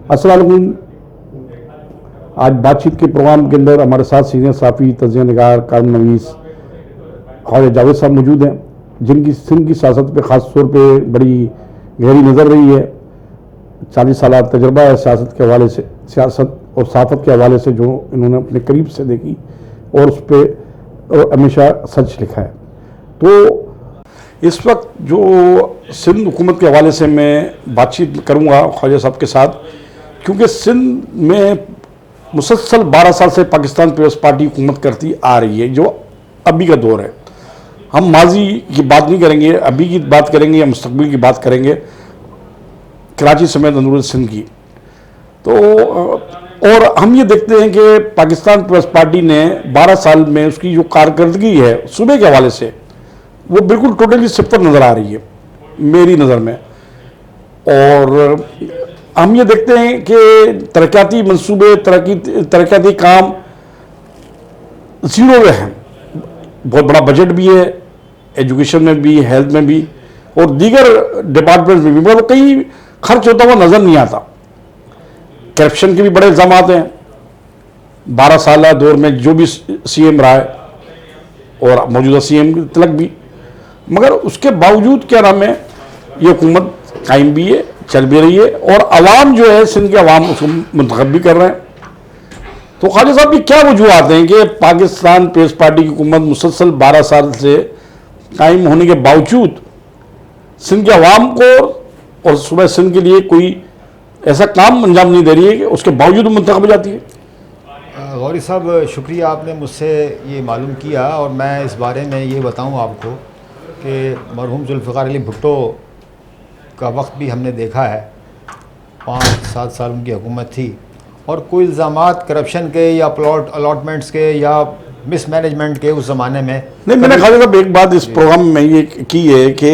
अस्सलाम वालेकुम। आज बातचीत के प्रोग्राम के अंदर हमारे साथ सीनियर साफ़ी, तज़किया निगार, कानून नवीस ख्वाजा जावेद साहब मौजूद हैं, जिनकी सिंध की सियासत पे ख़ास तौर पे बड़ी गहरी नज़र रही है। 40 साल तजर्बा है सियासत के हवाले से, सियासत और सहाफ़त के हवाले से, जो इन्होंने अपने करीब से देखी और उस पर हमेशा सच लिखा है। तो इस वक्त जो सिंध हुकूमत के हवाले से मैं बातचीत करूँगा ख्वाजा साहब के साथ, क्योंकि सिंध में मुसलसल 12 साल से पाकिस्तान पीपल्स पार्टी हुकूमत करती आ रही है, जो अभी का दौर है। हम माजी की बात नहीं करेंगे, अभी की बात करेंगे या मुस्तकबिल की बात करेंगे, कराची समेत अंदरूनी सिंध की। तो और हम ये देखते हैं कि पाकिस्तान पीपल्स पार्टी ने 12 साल में उसकी जो कारकर्दगी है सूबे के हवाले से, वो बिल्कुल टोटली सिफर नज़र आ रही है मेरी नज़र में। और हम ये देखते हैं कि तरक्याती मंसूबे, तरक्याती काम ज़ीरो में हैं। बहुत बड़ा बजट भी है, एजुकेशन में भी, हेल्थ में भी और दीगर डिपार्टमेंट्स में भी, मगर कहीं खर्च होता हुआ नज़र नहीं आता। करप्शन के भी बड़े इल्ज़ाम हैं 12 साल दौर में, जो भी सीएम रहा है और मौजूदा सीएम तलक भी। मगर उसके बावजूद क्या नाम है, ये हुकूमत कायम भी है, चल भी रही है और अवाम जो है, सिंध के अवाम उसको मुंतखब भी कर रहे हैं। तो ख्वाजा साहब की क्या वजूहत हैं कि पाकिस्तान पीपल्स पार्टी की हुकूमत मुसलसल 12 साल से कायम होने के बावजूद सिंध के अवाम को और सुबह सिंध के लिए कोई ऐसा काम अंजाम नहीं दे रही है कि उसके बावजूद मुंतखब हो जाती है? गौरी साहब, शुक्रिया, आपने मुझसे ये मालूम किया और मैं इस बारे में ये बताऊं आपको कि मरहूम जुल्फ़िकार अली भुट्टो का वक्त भी हमने देखा है। 5-7 साल उनकी हुकूमत थी और कोई इल्ज़ामात करप्शन के या प्लॉट अलॉटमेंट्स के या मिसमैनेजमेंट के उस ज़माने में नहीं। मैंने ख्वाजा साहब एक बात इस प्रोग्राम में ये की है कि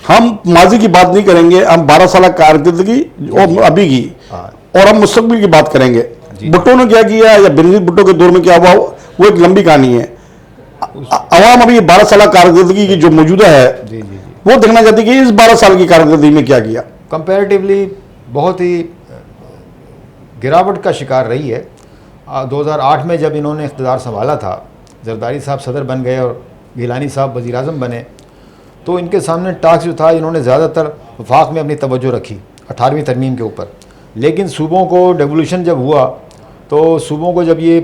हम माजी की बात नहीं करेंगे, हम 12 साल कारकर्दगी और अभी की, और हम मुस्तकबिल की बात करेंगे। भुट्टो ने क्या किया या बेनज़ीर भुट्टो के दौर में क्या हुआ, वो एक लंबी कहानी है। अवाम अभी 12 साल कारकर्दगी की जो मौजूदा है वो देखना चाहती है कि इस 12 साल की कारकर्दगी में क्या किया। कंपैरेटिवली बहुत ही गिरावट का शिकार रही है। 2008 में जब इन्होंने इख्तिदार संभाला था, जरदारी साहब सदर बन गए और गिलानी साहब वज़ीर आज़म बने, तो इनके सामने टास्क जो था, इन्होंने ज़्यादातर वफाक में अपनी तवज्जो रखी 18वीं तरमीम के ऊपर। लेकिन सूबों को डेवोल्यूशन जब हुआ तो सूबों को जब ये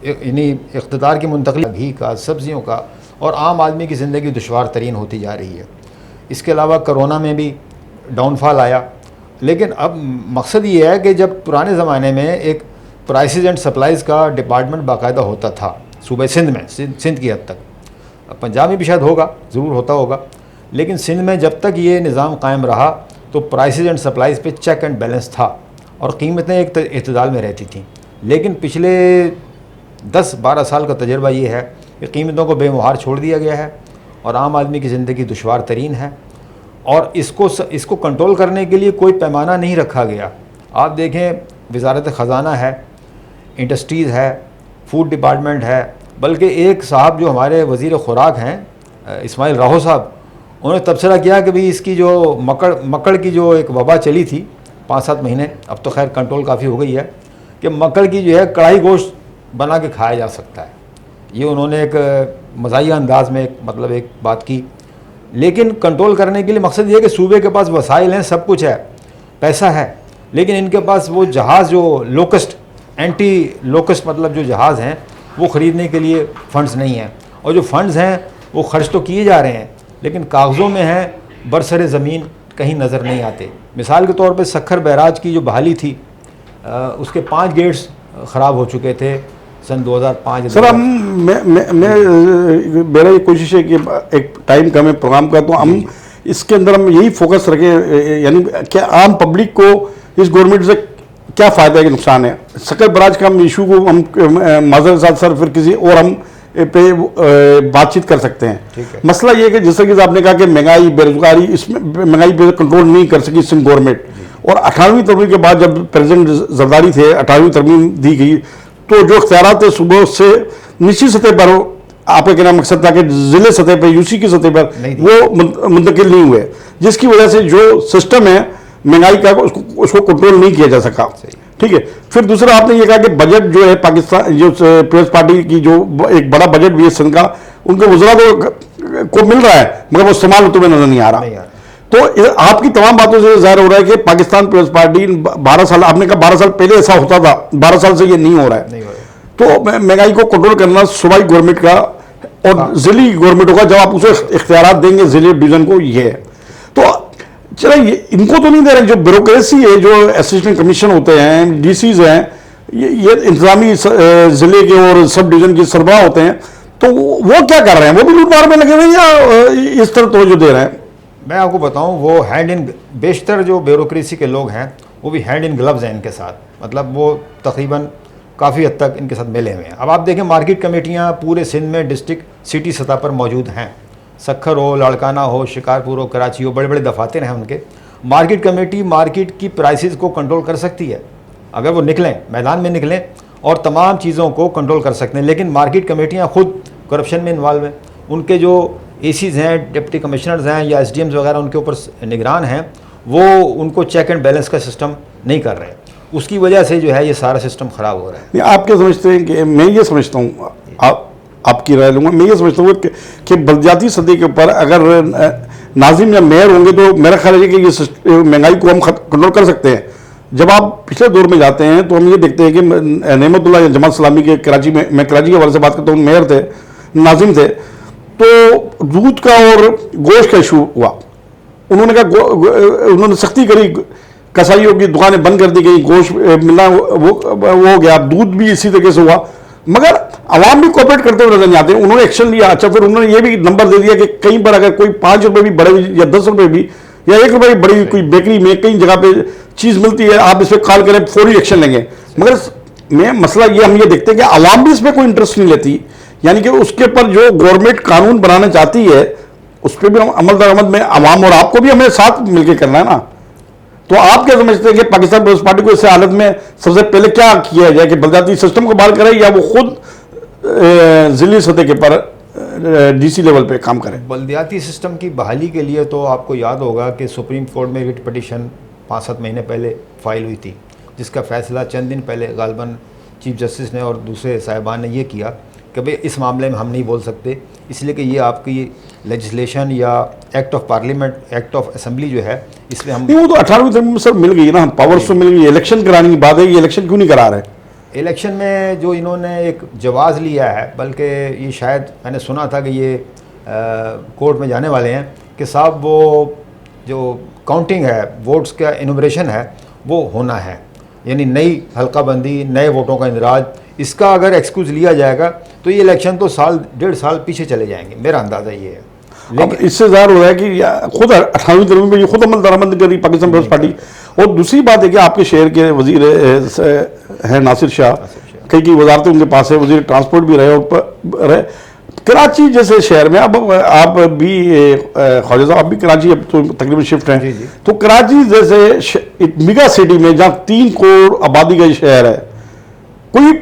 इन्हीं इख्तिदार की मुंतकली, घी का, सब्ज़ियों का, और आम आदमी की ज़िंदगी दुश्वार तरीन होती जा रही है। इसके अलावा कोरोना में भी डाउनफॉल आया। लेकिन अब मकसद ये है कि जब पुराने ज़माने में एक प्राइसेस एंड सप्लाईज़ का डिपार्टमेंट बाकायदा होता था सूबे सिंध में, सिंध की हद तक, पंजाब में भी शायद होगा, ज़रूर होता होगा, लेकिन सिंध में जब तक ये निज़ाम कायम रहा तो प्राइसेस एंड सप्लाईज़ पे चेक एंड बैलेंस था और कीमतें एक इत्तेदाल में रहती थीं। लेकिन पिछले 10-12 साल का तजर्बा ये है कि कीमतों को बेमुहार छोड़ दिया गया है और आम आदमी की ज़िंदगी दुश्वार तरीन है और इसको कंट्रोल करने के लिए कोई पैमाना नहीं रखा गया। आप देखें, वज़ारत ख़ज़ाना है, इंडस्ट्रीज़ है, फूड डिपार्टमेंट है, बल्कि एक साहब जो हमारे वज़ीर खुराक हैं, इस्माइल राहो साहब, उन्होंने तबसरा किया कि भाई इसकी जो मकड़ की जो एक वबा चली थी 5-7 महीने, अब तो खैर कंट्रोल काफ़ी हो गई है, कि मकड़ की जो है कढ़ाई गोश्त बना के खाया जा सकता है। ये उन्होंने एक मज़ाहिया अंदाज में एक बात की। लेकिन कंट्रोल करने के लिए मकसद ये है कि सूबे के पास वसाइल हैं, सब कुछ है, पैसा है, लेकिन इनके पास वो जहाज़ जो लोकस्ट, एंटी लोकस्ट मतलब जो जहाज़ हैं, वो ख़रीदने के लिए फ़ंड्स नहीं हैं। और जो फ़ंड्स हैं वो खर्च तो किए जा रहे हैं, लेकिन कागज़ों में हैं, बरसरे ज़मीन कहीं नज़र नहीं आते। मिसाल के तौर पे सखर बैराज की जो बहाली थी, उसके 5 गेट्स ख़राब हो चुके थे सन 2005। सर, मेरा ये कोशिश है कि एक टाइम कम है प्रोग्राम का, तो हम इसके अंदर हम यही फोकस रखें, यानी क्या आम पब्लिक को इस गवर्नमेंट से क्या फ़ायदा है कि नुकसान है। सकर बराज का हम इशू को हम माजर साथ सर फिर किसी और हम पे बातचीत कर सकते हैं। मसला ये है कि जैसे कि आपने कहा कि महंगाई, बेरोजगारी, इसमें महंगाई पे कंट्रोल नहीं कर सकी सिंध गवर्नमेंट, और 18वीं तरमीम के बाद जब प्रेसिडेंट जरदारी थे, 18वीं तरमीम दी गई, तो जो इख्तियारात थे सुबह से निचली सतह पर, आपका कहना मकसद था कि जिले सतह पर, यूसी की सतह पर वो मुंतकिल नहीं हुए, जिसकी वजह से जो सिस्टम है महंगाई का उसको कंट्रोल नहीं किया जा सका। ठीक है, फिर दूसरा आपने ये कहा कि बजट जो है पाकिस्तान जो पीपल्स पार्टी की जो एक बड़ा बजट भी है सिंध का, उनके वज़रा को मिल रहा है मगर वो इस्तेमाल होते हुए नजर नहीं आ रहा। तो आपकी तमाम बातों से जाहिर हो रहा है कि पाकिस्तान पीपल्स पार्टी 12 साल, आपने कहा 12 साल पहले ऐसा होता था, 12 साल से ये नहीं हो रहा है। तो महंगाई को कंट्रोल करना सूबाई गवर्नमेंट का और जिली गवर्नमेंटों का, जब आप उसे इख्तियारात देंगे जिले डिवीजन को, ये है। तो चलो इनको तो नहीं दे रहे, जो ब्यूरोक्रेसी है, जो असिस्टेंट कमीशन होते हैं, डीसीज हैं, ये इंतजामी जिले के और सब डिवीजन के सरबराह होते हैं, तो वो क्या कर रहे हैं? वो भी लूटमार में लगे हुए हैं या इस तरह तो जो दे रहे हैं? मैं आपको बताऊं, वो हैंड इन, बेशतर जो ब्यूरोक्रेसी के लोग हैं वो भी हैंड इन ग्लव्स हैं इनके साथ, मतलब वो तकरीबन काफ़ी हद तक इनके साथ मिले हुए हैं। अब आप देखें, मार्केट कमेटियां पूरे सिंध में डिस्ट्रिक्ट सिटी सतह पर मौजूद हैं। सक्खर हो, लाड़काना हो, शिकारपुर हो, कराची हो, बड़े बड़े दफातर हैं उनके। मार्केट कमेटी मार्केट की प्राइसेस को कंट्रोल कर सकती है अगर वो निकलें, मैदान में निकलें और तमाम चीज़ों को कंट्रोल कर सकते हैं। लेकिन मार्केट कमेटियाँ खुद करप्शन में इन्वॉल्व हैं। उनके जो एसीज हैं, डिप्टी कमिश्नर्स हैं या एसडीएम्स वगैरह उनके ऊपर निगरान हैं, वो उनको चेक एंड बैलेंस का सिस्टम नहीं कर रहे। उसकी वजह से जो है ये सारा सिस्टम ख़राब हो रहा है। आप क्या समझते हैं? कि मैं ये समझता हूँ, आपकी राय लूँगा, मैं ये समझता हूँ कि बलदियाती सतह के ऊपर अगर नाजिम या मेयर होंगे तो मेरा ख्याल है कि ये महंगाई को हम कंट्रोल कर सकते हैं। जब आप पिछले दौर में जाते हैं तो हम ये देखते हैं कि नेमतुल्लाह या जमात इस्लामी के कराची में, मैं कराची के हवाले से बात करता हूँ, मेयर थे, नाजिम थे, तो दूध का और गोश्त का इशू हुआ। उन्होंने कहा, उन्होंने सख्ती करी, कसाईयों की दुकानें बंद कर दी गई, गोश्त मिलना वो हो गया, दूध भी इसी तरीके से हुआ, मगर आवाम भी कोऑपरेट करते हुए नजर नहीं आते। उन्होंने एक्शन लिया। अच्छा, फिर उन्होंने ये भी नंबर दे दिया कि कहीं पर अगर कोई 5 रुपये भी बढ़े या 10 रुपये भी या 1 रुपये भी बढ़ी कोई बेकरी में कई जगह पे चीज़ मिलती है, आप इस पर कॉल करें, फौरी एक्शन लेंगे। मगर मैं मसला ये, हम ये देखते हैं कि आवाम भी इसमें कोई इंटरेस्ट नहीं लेती, यानी कि उसके ऊपर जो गवर्नमेंट कानून बनाना चाहती है उस पर भी हम अमल दरामद में आवाम और आपको भी हमें साथ मिलकर करना है ना। तो आप क्या समझते हैं कि पाकिस्तान पीपल्स पार्टी को इस हालत में सबसे पहले क्या किया जाए कि बलदियाती सिस्टम को बहाल करे या वो खुद जिली सतह के पर डीसी लेवल पे काम करें? बलदियाती सिस्टम की बहाली के लिए तो आपको याद होगा कि सुप्रीम कोर्ट में रिट पिटीशन 5-7 महीने पहले फाइल हुई थी, जिसका फैसला चंद दिन पहले गालिबन चीफ जस्टिस ने और दूसरे साहिबान ने ये किया कि भाई इस मामले में हम नहीं बोल सकते, इसलिए कि ये आपकी लेजिस्लेशन या act of parliament, act of assembly जो है, इसलिए हम नहीं, वो तो 18वीं तरमीम में सर मिल गई ना, पावर्स तो मिल गई। इलेक्शन कराने की बात है, ये इलेक्शन क्यों नहीं करा रहे? इलेक्शन में जो इन्होंने एक जवाज़ लिया है, बल्कि ये शायद मैंने सुना था कि ये कोर्ट में जाने वाले हैं कि साहब वो जो काउंटिंग है, वोट्स का इनुमरेशन है, वो होना है, यानी नई हल्काबंदी, नए वोटों का इंदराज, इसका अगर एक्सक्यूज़ लिया जाएगा तो ये इलेक्शन तो 1.5 साल पीछे चले जाएंगे, मेरा अंदाज़ा ये है। लेकिन इससे ज़ाहिर हो रहा है कि खुद 18वीं तरमीम में ये खुद अमल दरामद करी पाकिस्तान पीपल्स पार्टी। और दूसरी बात है कि आपके शहर के वजीर हैं नासिर शाह, कई की वजारतें उनके पास है, वजीर ट्रांसपोर्ट भी रहे और कराची जैसे शहर में, अब आप भी ख्वाजा साहब, आप भी कराची अब तो तकरीबन शिफ्ट हैं, तो कराची जैसे एक मेगा सिटी में जहाँ 3 करोड़ आबादी का शहर है, कोई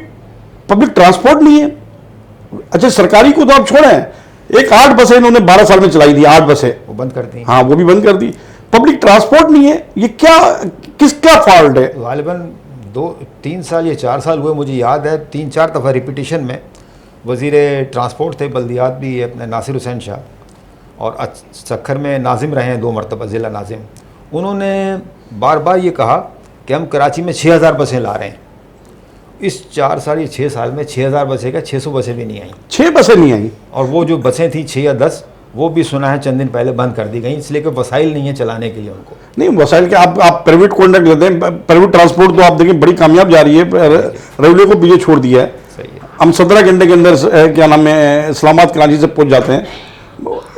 पब्लिक ट्रांसपोर्ट नहीं है। अच्छा, सरकारी को तो आप छोड़ें, एक 8 बसें इन्होंने 12 साल में चलाई दी, 8 बसें वो बंद कर दी। हाँ, वो भी बंद कर दी। पब्लिक ट्रांसपोर्ट नहीं है, ये क्या, किसका फॉल्ट है? गालिबन 2-3 साल या 4 साल हुए, मुझे याद है 3-4 दफ़ा रिपीटिशन में वज़ीर ट्रांसपोर्ट थे, बल्दियात भी अपने नासिर हुसैन शाह, और सक्खर में नाजिम रहे हैं 2 मरतबा ज़िला नाजिम। उन्होंने बार बार ये कहा कि हम कराची में 6000 बसें ला रहे हैं। इस 4 साल या 6 साल में 6000 बसें का 600 बसें भी नहीं आई, 6 बसें नहीं आई। और वो जो बसें थी 6 या 10, वो भी सुना है चंद दिन पहले बंद कर दी गई, इसलिए कि वसाइल नहीं है चलाने के लिए उनको। नहीं, वसाइल के आप प्राइवेट कॉन्ट्रैक्ट लेते हैं, प्राइवेट ट्रांसपोर्ट तो आप देखें बड़ी कामयाब जा रही है, रेलवे को पीछे छोड़ दिया है। सही है। हम 17 घंटे के अंदर क्या नाम है इस्लामाबाद कराची से पहुंच जाते हैं,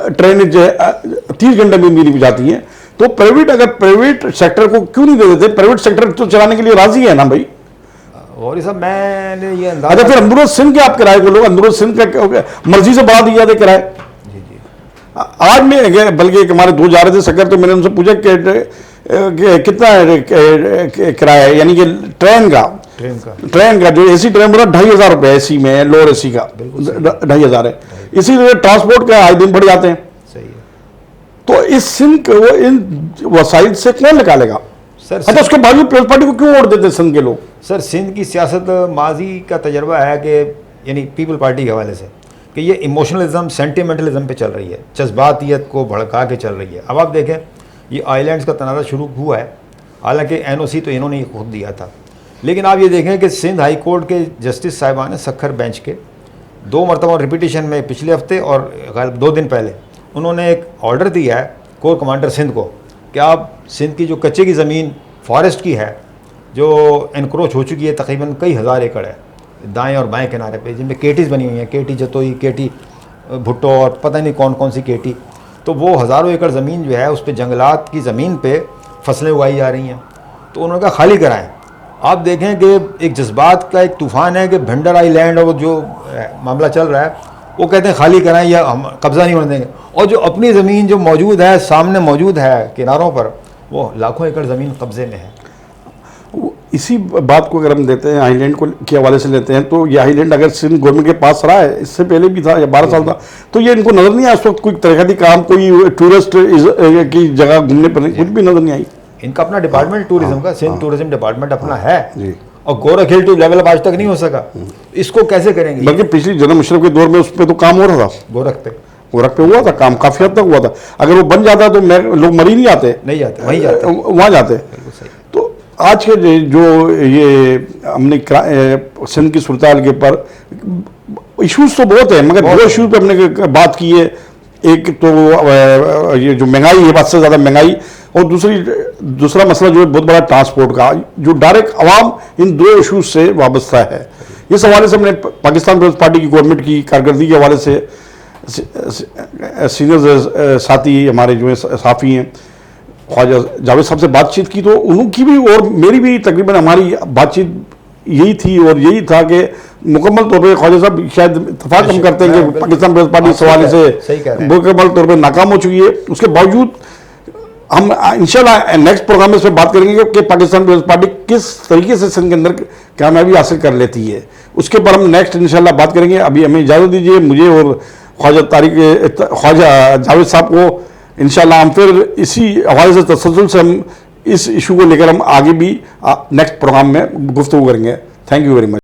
ट्रेन जो है 30 घंटे में भी नहीं जाती है। तो प्राइवेट, अगर प्राइवेट सेक्टर को क्यों नहीं दे देते? प्राइवेट सेक्टर तो चलाने के लिए राजी है ना भाई। और ये सब मैंने ये अंदाजा, अच्छा, फिर अंदरूनी सिंध के आप किराए को लोग अंदरूनी सिंध का मर्जी से बढ़ा दिए जाते किराए। जी जी, आज में गए, बल्कि हमारे 2 जा रहे थे सकर, तो मैंने उनसे पूछा कि कितना किराया है, यानी कि ट्रेन का जो एसी ट्रेन बोला 2500 रुपये एसी में, लोअर एसी का 2500 है। इसी तरह ट्रांसपोर्ट का आए दिन बढ़ जाते हैं। सही है। तो इस सिंध को इन वसाइल से कौन निकालेगा? सर अच्छा, उसके बावजूद पीपल्स पार्टी को क्यों वोट देते सिंध के लोग? सर सिंध की सियासत माजी का तजर्बा है कि यानी पीपल पार्टी के हवाले से कि ये इमोशनलिज्म सेंटिमेंटलिज्म पे चल रही है, जज्बातियत को भड़का के चल रही है। अब आप देखें ये आइलैंड्स का तनाज़ा शुरू हुआ है, हालांकि एनओसी तो इन्होंने ही खुद दिया था, लेकिन आप ये देखें कि सिंध हाई कोर्ट के जस्टिस साहिबान सखर बेंच के 2 मरतबा रिपीटिशन में पिछले हफ्ते और 2 दिन पहले उन्होंने एक ऑर्डर दिया है कोर कमांडर सिंध को कि आप सिंध की जो कच्चे की ज़मीन फॉरेस्ट की है जो एनक्रोच हो चुकी है, तकरीबन कई हज़ार एकड़ है दाएं और बाएं किनारे पे, जिनमें केटीज़ बनी हुई हैं, केटी जतोई, केटी भुट्टो और पता नहीं कौन कौन सी केटी, तो वो हज़ारों एकड़ ज़मीन जो है उस पर जंगलात की ज़मीन पे फसलें उगाई जा रही हैं, तो उन्होंने कहा खाली कराएं। आप देखें कि एक जज्बात का एक तूफ़ान है कि भंडर आइलैंड और जो मामला चल रहा है वो कहते हैं खाली कराएं या हम कब्ज़ा नहीं होने देंगे, और जो अपनी ज़मीन जो मौजूद है सामने मौजूद है किनारों पर, वो लाखों एकड़ ज़मीन कब्ज़े में है। इसी बात को अगर हम देते हैं आइलैंड को के हवाले से लेते हैं, तो ये आइलैंड अगर सिंध गवर्नमेंट के पास रहा है, इससे पहले भी था या 12 साल था, तो ये इनको नज़र नहीं आया उस वक्त कोई तरक्की काम, कोई टूरिस्ट की जगह घूमने पर कुछ भी नज़र नहीं आई। इनका अपना डिपार्टमेंट टूरिज्म का, सिंध टूरिज्म डिपार्टमेंट अपना है जी, और गोरख हिल टू लेवल अब आज तक नहीं हो सका, इसको कैसे करेंगे? बल्कि पिछली जनरल मुशर्रफ के दौर में उस पर तो काम हो रहा था, गोरख पे हुआ था काम, काफ़ी हद तक हुआ था। अगर वो बन जाता तो लोग मरी नहीं जाते, नहीं जाते, वहीं जाते, वहाँ जाते। तो आज के जो ये हमने सिंध की सूरत के ऊपर इशूज़ तो बहुत है, मगर 2 इशूज़ पे हमने बात की है। एक तो ये जो महंगाई है, बात से ज़्यादा महंगाई, और दूसरा मसला जो है बहुत बड़ा ट्रांसपोर्ट का, जो डायरेक्ट आवाम इन 2 इशूज़ से वाबस्ता है। इस हवाले से हमने पाकिस्तान पीपल्स पार्टी की गवर्नमेंट की कारकर्दगी के हवाले से सीनियर साथी हमारे जो है साफ़ी हैं ख्वाजा जावेद साहब से बातचीत की, तो उनकी भी और मेरी भी तकरीबन हमारी बातचीत यही थी और यही था कि मुकम्मल तौर पर ख्वाजा साहब शायद इत्तेफाक हम करते हैं कि पाकिस्तान पीपल्स पार्टी इस हवाले से मुकम्मल तौर पर नाकाम हो चुकी है। उसके बावजूद हम इंशाल्लाह नेक्स्ट प्रोग्राम में इस पर बात करेंगे कि पाकिस्तान पीपल्स पार्टी किस तरीके से सिंध के अंदर कामयाबी हासिल कर लेती है, उसके पर हम नेक्स्ट इंशाल्लाह बात करेंगे। अभी हमें इजाज़त दीजिए, मुझे और ख्वाजा जावेद साहब को। इंशाल्लाह हम फिर इसी हवाले से तसलसल से हम इस इशू को लेकर हम आगे भी नेक्स्ट प्रोग्राम में गुफ्तगू करेंगे। Thank you very much.